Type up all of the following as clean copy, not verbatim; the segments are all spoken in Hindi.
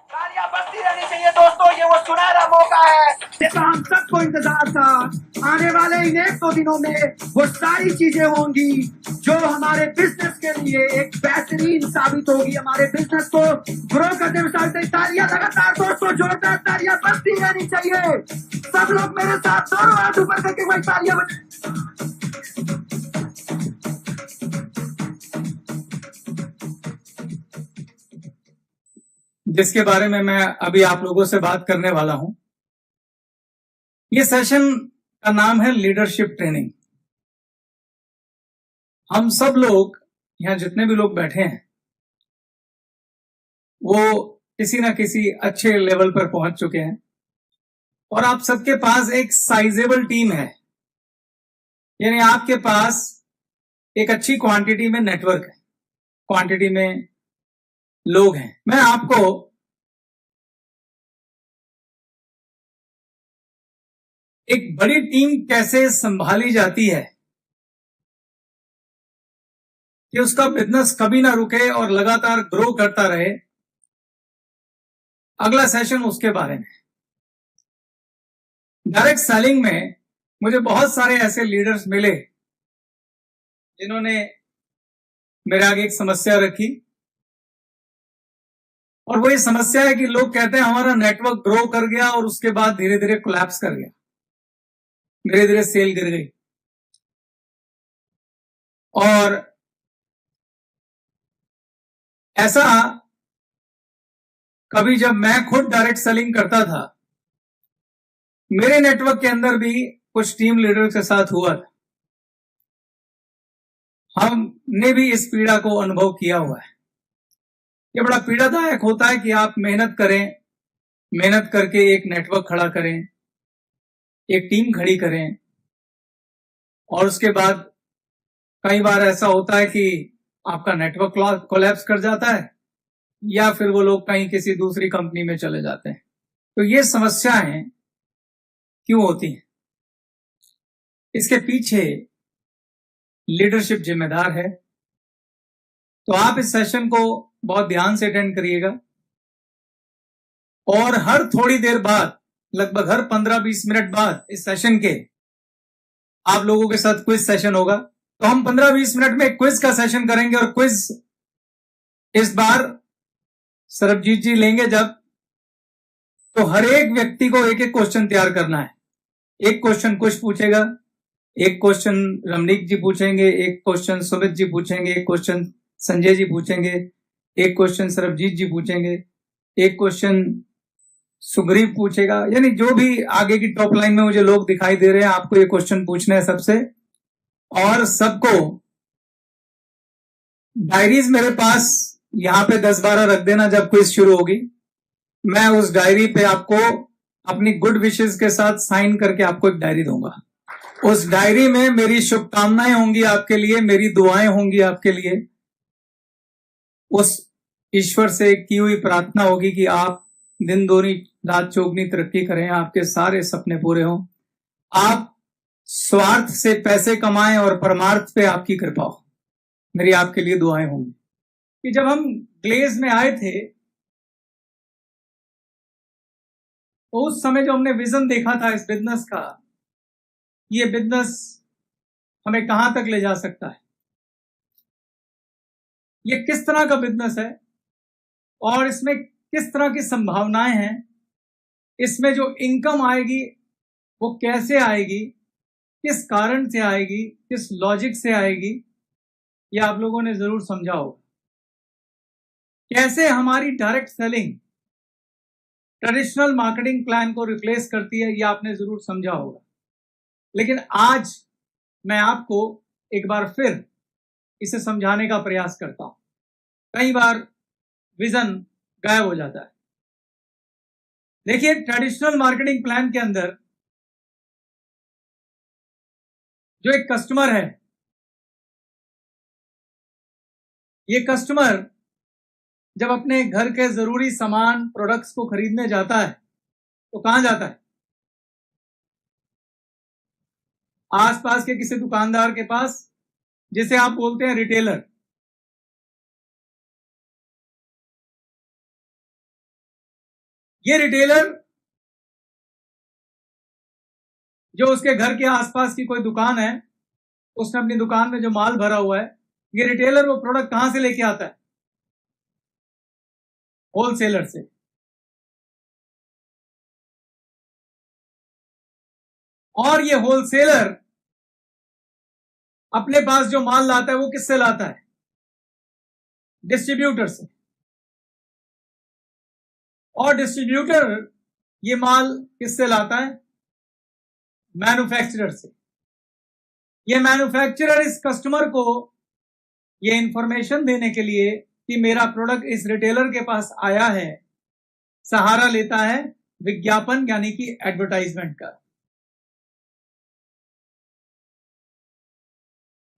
तालियां बजती रहनी चाहिए दोस्तों, ये वो सुनहरा मौका है। ये तो हम सबको इंतजार था। आने वाले इन 1-2 दिनों में वो सारी चीजें होंगी जो हमारे बिजनेस के लिए एक बेहतरीन साबित होगी, हमारे बिजनेस को ग्रो करने में साबित। तालियां लगातार दोस्तों, जोरदार तालियां बजती रहनी चाहिए। सब लोग मेरे साथ दोनों हाथ ऊपर करके वही तालियां जिसके बारे में मैं अभी आप लोगों से बात करने वाला हूं। ये सेशन का नाम है लीडरशिप ट्रेनिंग। हम सब लोग यहां जितने भी लोग बैठे हैं वो किसी ना किसी अच्छे लेवल पर पहुंच चुके हैं और आप सबके पास एक साइजेबल टीम है, यानी आपके पास एक अच्छी क्वांटिटी में नेटवर्क है, क्वांटिटी में लोग हैं। मैं आपको एक बड़ी टीम कैसे संभाली जाती है कि उसका बिजनेस कभी ना रुके और लगातार ग्रो करता रहे, अगला सेशन उसके बारे में। डायरेक्ट सेलिंग में मुझे बहुत सारे ऐसे लीडर्स मिले जिन्होंने मेरे आगे एक समस्या रखी, और वो ये समस्या है कि लोग कहते हैं हमारा नेटवर्क ग्रो कर गया और उसके बाद धीरे धीरे कोलैप्स कर गया, धीरे धीरे सेल गिर गई। और ऐसा कभी जब मैं खुद डायरेक्ट सेलिंग करता था, मेरे नेटवर्क के अंदर भी कुछ टीम लीडर के साथ हुआ था। हमने भी इस पीड़ा को अनुभव किया हुआ है। ये बड़ा पीड़ादायक होता है कि आप मेहनत करें, मेहनत करके एक नेटवर्क खड़ा करें, एक टीम खड़ी करें, और उसके बाद कई बार ऐसा होता है कि आपका नेटवर्क कोलैप्स कर जाता है या फिर वो लोग कहीं किसी दूसरी कंपनी में चले जाते हैं। तो ये समस्याएं क्यों होती हैं? इसके पीछे लीडरशिप जिम्मेदार है। तो आप इस सेशन को बहुत ध्यान से अटेंड करिएगा, और हर थोड़ी देर बाद, लगभग हर 15-20 मिनट बाद इस सेशन के आप लोगों के साथ क्विज सेशन होगा। तो हम 15-20 मिनट में क्विज का सेशन करेंगे, और क्विज इस बार सरबजीत जी लेंगे जब, तो हर एक व्यक्ति को एक एक क्वेश्चन तैयार करना है। एक क्वेश्चन कुछ पूछेगा, एक क्वेश्चन रमनीक जी पूछेंगे, एक क्वेश्चन सुमित जी पूछेंगे, एक क्वेश्चन संजय जी पूछेंगे, एक क्वेश्चन सरबजीत जी पूछेंगे, एक क्वेश्चन सुग्रीव पूछेगा। यानी जो भी आगे की टॉप लाइन में मुझे लोग दिखाई दे रहे हैं, आपको ये क्वेश्चन पूछना है सबसे। और सबको डायरीज मेरे पास यहां पे 10-12 रख देना जब क्विज शुरू होगी। मैं उस डायरी पे आपको अपनी गुड विशेस के साथ साइन करके आपको एक डायरी दूंगा। उस डायरी में मेरी शुभकामनाएं होंगी आपके लिए, मेरी दुआएं होंगी आपके लिए, उस ईश्वर से की हुई प्रार्थना होगी कि आप दिन दोनी रात चौगनी तरक्की करें, आपके सारे सपने पूरे हों, आप स्वार्थ से पैसे कमाएं और परमार्थ पे आपकी कृपा हो। मेरी आपके लिए दुआएं होंगी। कि जब हम ग्लेज में आए थे तो उस समय जो हमने विजन देखा था इस बिजनेस का, ये बिजनेस हमें कहां तक ले जा सकता है, ये किस तरह का बिजनेस है और इसमें किस तरह की संभावनाएं हैं, इसमें जो इनकम आएगी वो कैसे आएगी, किस कारण से आएगी, किस लॉजिक से आएगी, ये आप लोगों ने जरूर समझा होगा। कैसे हमारी direct selling traditional marketing plan को रिप्लेस करती है, ये आपने जरूर समझा होगा। लेकिन आज मैं आपको एक बार फिर इसे समझाने का प्रयास करता हूं। कई बार विजन गायब हो जाता है। देखिए, ट्रेडिशनल मार्केटिंग प्लान के अंदर जो एक कस्टमर है, ये कस्टमर जब अपने घर के जरूरी सामान प्रोडक्ट्स को खरीदने जाता है तो कहां जाता है? आसपास के किसी दुकानदार के पास, जिसे आप बोलते हैं रिटेलर। ये रिटेलर जो उसके घर के आसपास की कोई दुकान है, उसने अपनी दुकान में जो माल भरा हुआ है, ये रिटेलर वो प्रोडक्ट कहां से लेके आता है? होलसेलर से। और ये होलसेलर अपने पास जो माल लाता है वो किससे लाता है? डिस्ट्रीब्यूटर से। और डिस्ट्रीब्यूटर ये माल किससे लाता है? मैन्युफैक्चरर से। ये मैन्युफैक्चरर इस कस्टमर को ये इंफॉर्मेशन देने के लिए कि मेरा प्रोडक्ट इस रिटेलर के पास आया है, सहारा लेता है विज्ञापन यानी कि एडवर्टाइजमेंट का।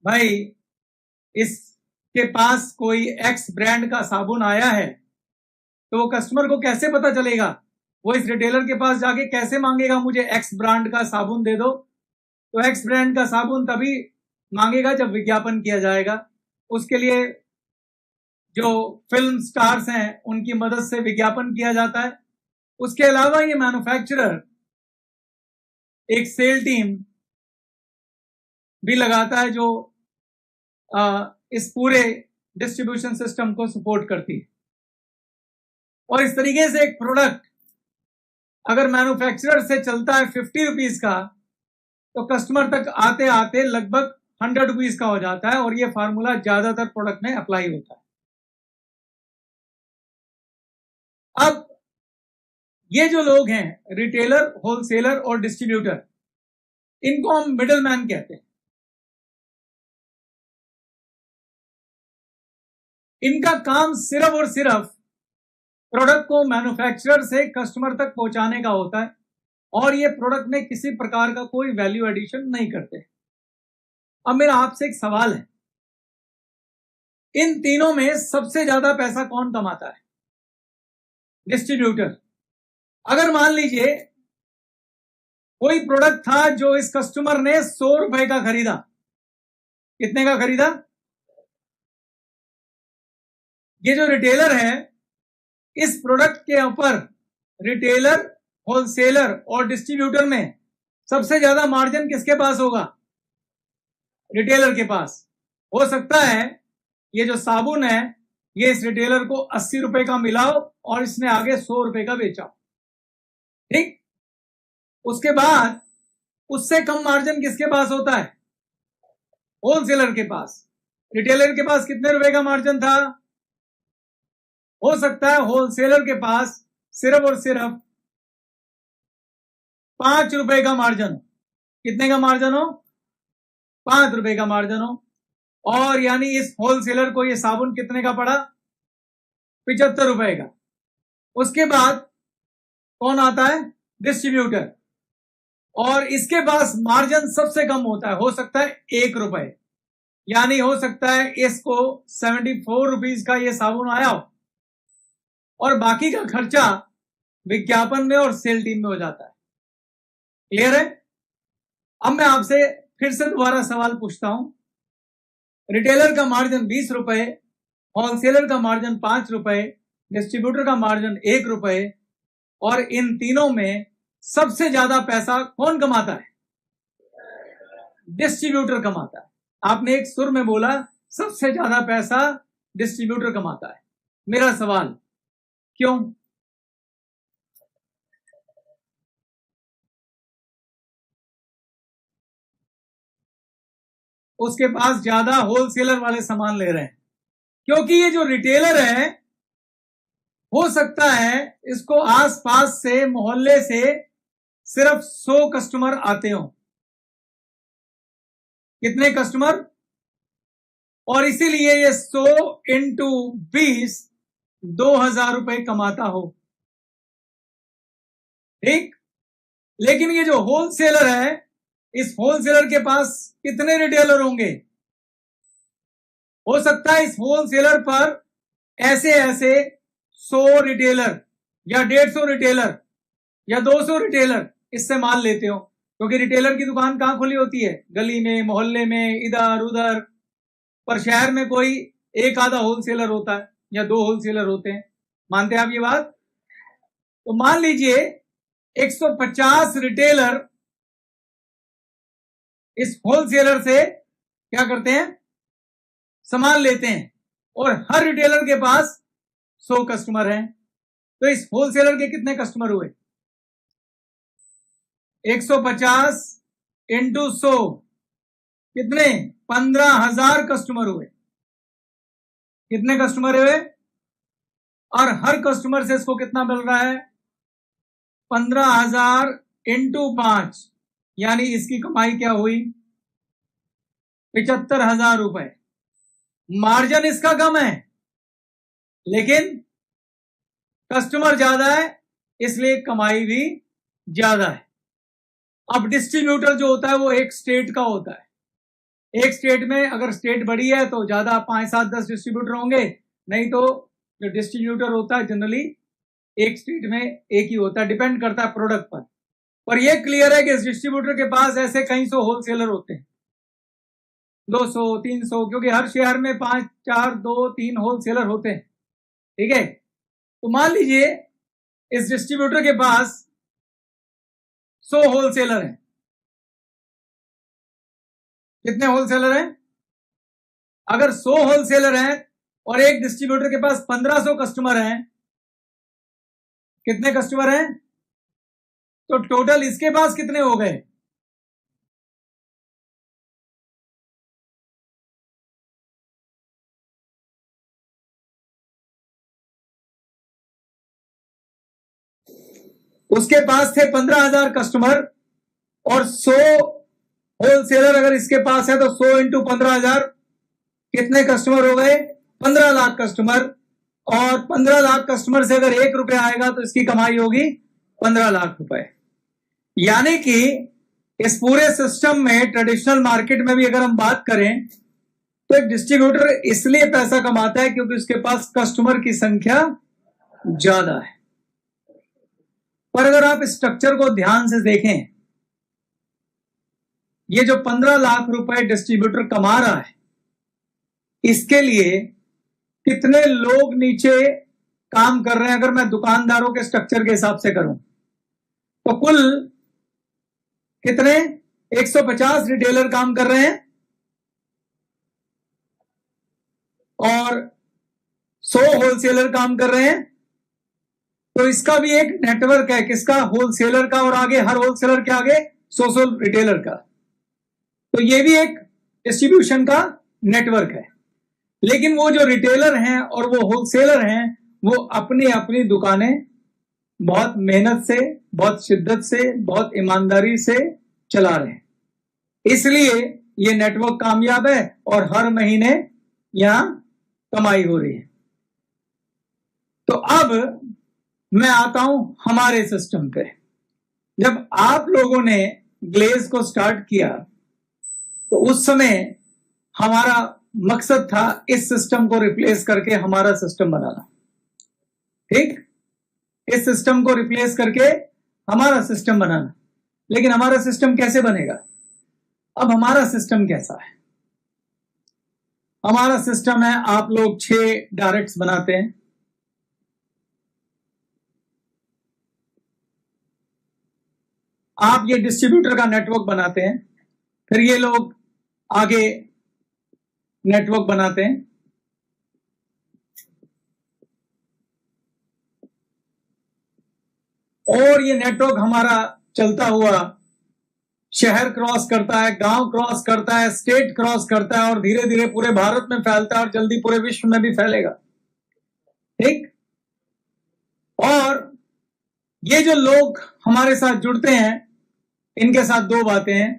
भाई इसके पास कोई एक्स ब्रांड का साबुन आया है तो वो कस्टमर को कैसे पता चलेगा? वो इस रिटेलर के पास जाके कैसे मांगेगा मुझे एक्स ब्रांड का साबुन दे दो? तो एक्स ब्रांड का साबुन तभी मांगेगा जब विज्ञापन किया जाएगा। उसके लिए जो फिल्म स्टार्स हैं उनकी मदद से विज्ञापन किया जाता है। उसके अलावा ये मैन्युफैक्चरर एक सेल टीम भी लगाता है जो इस पूरे डिस्ट्रीब्यूशन सिस्टम को सपोर्ट करती है। और इस तरीके से एक प्रोडक्ट अगर मैन्युफैक्चरर से चलता है 50 रुपीज का तो कस्टमर तक आते आते लगभग 100 रुपीज का हो जाता है। और ये फार्मूला ज्यादातर प्रोडक्ट में अप्लाई होता है। अब ये जो लोग हैं रिटेलर, होलसेलर और डिस्ट्रीब्यूटर, इनको हम मिडल मैन कहते हैं। इनका काम सिर्फ और सिर्फ प्रोडक्ट को मैन्युफैक्चरर से कस्टमर तक पहुंचाने का होता है और ये प्रोडक्ट में किसी प्रकार का कोई वैल्यू एडिशन नहीं करते। अब मेरा आपसे एक सवाल है, इन तीनों में सबसे ज्यादा पैसा कौन कमाता है? डिस्ट्रीब्यूटर। अगर मान लीजिए कोई प्रोडक्ट था जो इस कस्टमर ने 100 रुपए का खरीदा, कितने का खरीदा? ये जो रिटेलर है इस प्रोडक्ट के ऊपर रिटेलर, होलसेलर और डिस्ट्रीब्यूटर में सबसे ज्यादा मार्जिन किसके पास होगा? रिटेलर के पास। हो सकता है ये जो साबुन है ये इस रिटेलर को 80 रुपए का मिलाओ और इसने आगे 100 रुपए का बेचा, ठीक। उसके बाद उससे कम मार्जिन किसके पास होता है? होलसेलर के पास। रिटेलर के पास कितने रुपए का मार्जिन था? हो सकता है होलसेलर के पास सिर्फ और सिर्फ 5 रुपए का मार्जिन। कितने का मार्जिन हो? 5 रुपए का मार्जिन हो। और यानी इस होलसेलर को ये साबुन कितने का पड़ा? 75 रुपए का। उसके बाद कौन आता है? डिस्ट्रीब्यूटर। और इसके पास मार्जिन सबसे कम होता है, हो सकता है 1 रुपए। यानी हो सकता है इसको 74 रुपीज का ये साबुन आया हो और बाकी का खर्चा विज्ञापन में और सेल टीम में हो जाता है। क्लियर है? अब मैं आपसे फिर से दोबारा सवाल पूछता हूं। रिटेलर का मार्जिन 20 रुपए, होलसेलर का मार्जिन 5 रुपए, डिस्ट्रीब्यूटर का मार्जिन 1 रुपए, और इन तीनों में सबसे ज्यादा पैसा कौन कमाता है? डिस्ट्रीब्यूटर कमाता है। आपने एक सुर में बोला सबसे ज्यादा पैसा डिस्ट्रीब्यूटर कमाता है। मेरा सवाल, क्यों? उसके पास ज्यादा होलसेलर वाले सामान ले रहे हैं, क्योंकि ये जो रिटेलर है हो सकता है इसको आसपास से, मोहल्ले से सिर्फ 100 कस्टमर आते हो। कितने कस्टमर? और इसीलिए ये 100 इंटू 20 2000 रुपए कमाता हो, ठीक। लेकिन ये जो होलसेलर है, इस होलसेलर के पास कितने रिटेलर होंगे? हो सकता है इस होलसेलर पर ऐसे ऐसे 100 रिटेलर या 150 रिटेलर या 200 रिटेलर इससे माल लेते हो, क्योंकि रिटेलर की दुकान कहां खुली होती है? गली में, मोहल्ले में, इधर उधर। पर शहर में कोई एक आधा होलसेलर होता है या 2 होलसेलर होते हैं। मानते हैं आप ये बात? तो मान लीजिए 150 रिटेलर इस होलसेलर से क्या करते हैं, सामान लेते हैं, और हर रिटेलर के पास 100 कस्टमर हैं। तो इस होलसेलर के कितने कस्टमर हुए? 150 इंटू 100 कितने? 15,000 कस्टमर हुए। कितने कस्टमर हुए? और हर कस्टमर से इसको कितना मिल रहा है? 15,000 इंटू 5, यानी इसकी कमाई क्या हुई? 75,000 रुपए। मार्जिन इसका कम है, लेकिन कस्टमर ज्यादा है, इसलिए कमाई भी ज्यादा है। अब डिस्ट्रीब्यूटर जो होता है वो एक स्टेट का होता है। एक स्टेट में अगर स्टेट बड़ी है तो ज्यादा 5, 7, 10 डिस्ट्रीब्यूटर होंगे, नहीं तो जो डिस्ट्रीब्यूटर होता है जनरली एक स्टेट में एक ही होता है, डिपेंड करता है प्रोडक्ट पर यह क्लियर है कि इस डिस्ट्रीब्यूटर के पास ऐसे कई सौ होलसेलर होते हैं, 200, 300, क्योंकि हर शहर में 5, 4, 2, 3 होलसेलर होते हैं। ठीक है, तो मान लीजिए इस डिस्ट्रीब्यूटर के पास 100 होलसेलर हैं। कितने होलसेलर हैं? अगर 100 होलसेलर हैं और एक डिस्ट्रीब्यूटर के पास 1500 कस्टमर हैं, कितने कस्टमर हैं? तो टोटल इसके पास कितने हो गए? उसके पास थे 15,000 कस्टमर और 100 होलसेलर अगर इसके पास है तो 100 इंटू 15,000 कितने कस्टमर हो गए? 15 लाख कस्टमर। और 15 लाख कस्टमर से अगर 1 रुपया आएगा तो इसकी कमाई होगी 15 लाख रुपए। यानी कि इस पूरे सिस्टम में ट्रेडिशनल मार्केट में भी अगर हम बात करें तो एक डिस्ट्रीब्यूटर इसलिए पैसा कमाता है क्योंकि उसके पास कस्टमर की संख्या ज्यादा है। पर अगर आप स्ट्रक्चर को ध्यान से देखें, ये जो 15 लाख रुपए डिस्ट्रीब्यूटर कमा रहा है, इसके लिए कितने लोग नीचे काम कर रहे हैं? अगर मैं दुकानदारों के स्ट्रक्चर के हिसाब से करूं तो कुल कितने? 150 रिटेलर काम कर रहे हैं और 100 होलसेलर काम कर रहे हैं। तो इसका भी एक नेटवर्क है, किसका? होलसेलर का, और आगे हर होलसेलर के आगे 100 रिटेलर का। तो ये भी एक डिस्ट्रीब्यूशन का नेटवर्क है। लेकिन वो जो रिटेलर हैं और वो होलसेलर हैं, वो अपनी अपनी दुकानें बहुत मेहनत से, बहुत शिद्दत से, बहुत ईमानदारी से चला रहे हैं। इसलिए ये नेटवर्क कामयाब है और हर महीने यहां कमाई हो रही है। तो अब मैं आता हूं हमारे सिस्टम पे। जब आप लोगों ने ग्लेज को स्टार्ट किया तो उस समय हमारा मकसद था इस सिस्टम को रिप्लेस करके हमारा सिस्टम बनाना। ठीक, इस सिस्टम को रिप्लेस करके हमारा सिस्टम बनाना। लेकिन हमारा सिस्टम कैसे बनेगा? अब हमारा सिस्टम कैसा है? हमारा सिस्टम है, आप लोग 6 डायरेक्ट्स बनाते हैं। आप ये डिस्ट्रीब्यूटर का नेटवर्क बनाते हैं, फिर ये लोग आगे नेटवर्क बनाते हैं, और ये नेटवर्क हमारा चलता हुआ शहर क्रॉस करता है, गांव क्रॉस करता है, स्टेट क्रॉस करता है, और धीरे धीरे पूरे भारत में फैलता है और जल्दी पूरे विश्व में भी फैलेगा। ठीक, और ये जो लोग हमारे साथ जुड़ते हैं, इनके साथ 2 बातें हैं।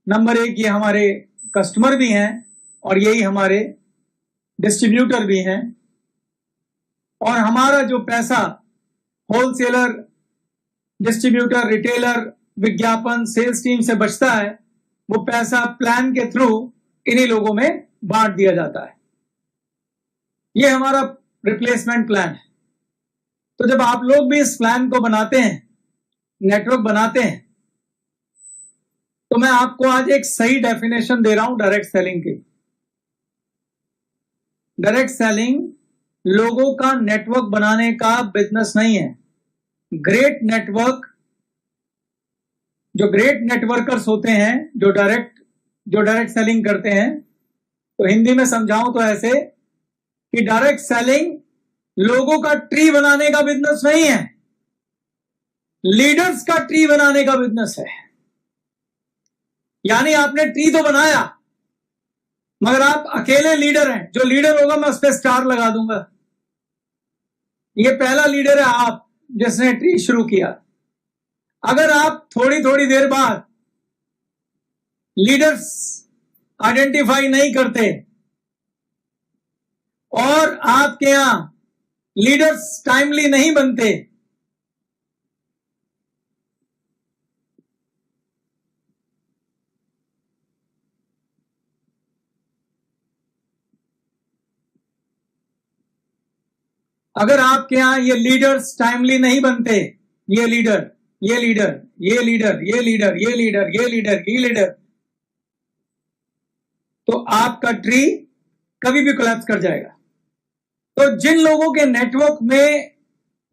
नंबर 1, ये हमारे कस्टमर भी हैं और यही हमारे डिस्ट्रीब्यूटर भी हैं। और हमारा जो पैसा होलसेलर, डिस्ट्रीब्यूटर, रिटेलर, विज्ञापन, सेल्स टीम से बचता है, वो पैसा प्लान के थ्रू इन्हीं लोगों में बांट दिया जाता है। ये हमारा रिप्लेसमेंट प्लान है। तो जब आप लोग भी इस प्लान को बनाते हैं, नेटवर्क बनाते हैं, तो मैं आपको आज एक सही डेफिनेशन दे रहा हूं डायरेक्ट सेलिंग की। डायरेक्ट सेलिंग लोगों का नेटवर्क बनाने का बिजनेस नहीं है। ग्रेट नेटवर्क, जो ग्रेट नेटवर्कर्स होते हैं, जो डायरेक्ट सेलिंग करते हैं, तो हिंदी में समझाऊं तो ऐसे कि डायरेक्ट सेलिंग लोगों का ट्री बनाने का बिजनेस नहीं है, लीडर्स का ट्री बनाने का बिजनेस है। यानी आपने ट्री तो बनाया, मगर आप अकेले लीडर हैं। जो लीडर होगा मैं उस पर स्टार लगा दूंगा। ये पहला लीडर है आप, जिसने ट्री शुरू किया। अगर आप थोड़ी थोड़ी देर बाद लीडर्स आइडेंटिफाई नहीं करते और आपके यहां लीडर्स टाइमली नहीं बनते, अगर आपके यहां ये लीडर्स टाइमली नहीं बनते, ये लीडर, ये लीडर, ये लीडर, ये लीडर, ये लीडर, ये लीडर, ये लीडर, तो आपका ट्री कभी भी कोलैप्स कर जाएगा। तो जिन लोगों के नेटवर्क में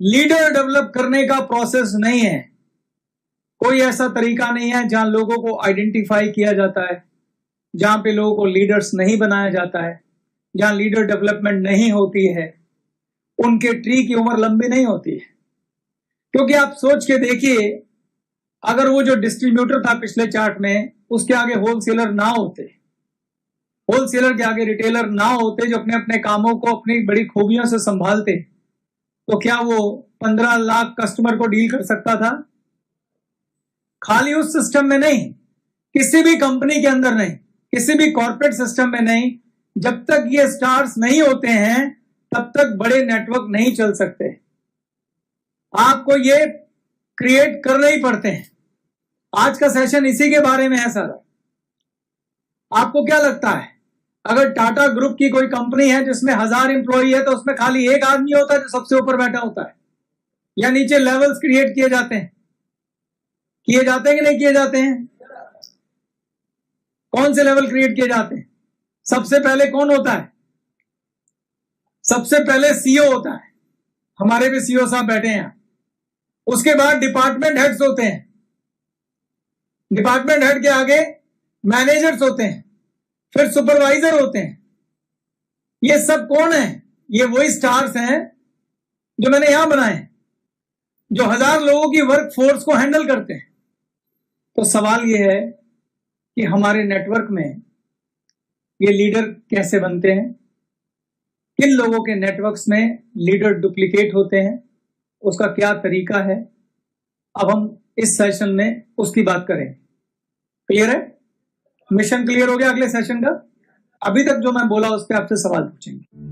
लीडर डेवलप करने का प्रोसेस नहीं है, कोई ऐसा तरीका नहीं है जहां लोगों को आइडेंटिफाई किया जाता है, जहां पे लोगों को लीडर्स नहीं बनाया जाता है, जहां लीडर डेवलपमेंट नहीं होती है, उनके ट्री की उम्र लंबी नहीं होती है। क्योंकि आप सोच के देखिए, अगर वो जो डिस्ट्रीब्यूटर था पिछले चार्ट में, उसके आगे होलसेलर ना होते, होलसेलर के आगे रिटेलर ना होते, जो अपने अपने कामों को अपनी बड़ी खूबियों से संभालते, तो क्या वो 15 लाख कस्टमर को डील कर सकता था? खाली उस सिस्टम में नहीं, किसी भी कंपनी के अंदर नहीं, किसी भी कॉर्पोरेट सिस्टम में नहीं, जब तक ये स्टार्स नहीं होते हैं तब तक बड़े नेटवर्क नहीं चल सकते। आपको ये क्रिएट करने ही पड़ते हैं। आज का सेशन इसी के बारे में है सारा। आपको क्या लगता है, अगर टाटा ग्रुप की कोई कंपनी है जिसमें 1000 एम्प्लॉई है, तो उसमें खाली एक आदमी होता है जो सबसे ऊपर बैठा होता है, या नीचे लेवल्स क्रिएट किए जाते हैं? किए जाते हैं कि नहीं किए जाते हैं? कौन से लेवल क्रिएट किए जाते हैं? सबसे पहले कौन होता है? सबसे पहले सीईओ होता है। हमारे भी सीईओ साहब बैठे हैं। उसके बाद डिपार्टमेंट हेड्स होते हैं, डिपार्टमेंट हेड के आगे मैनेजर्स होते हैं, फिर सुपरवाइजर होते हैं। ये सब कौन है? ये वही स्टार्स हैं जो मैंने यहां बनाए, जो 1000 लोगों की वर्क फोर्स को हैंडल करते हैं। तो सवाल ये है कि हमारे नेटवर्क में ये लीडर कैसे बनते हैं? किन लोगों के नेटवर्क्स में लीडर डुप्लीकेट होते हैं? उसका क्या तरीका है? अब हम इस सेशन में उसकी बात करें। क्लियर है? मिशन क्लियर हो गया अगले सेशन का? अभी तक जो मैं बोला उस पर आपसे सवाल पूछेंगे।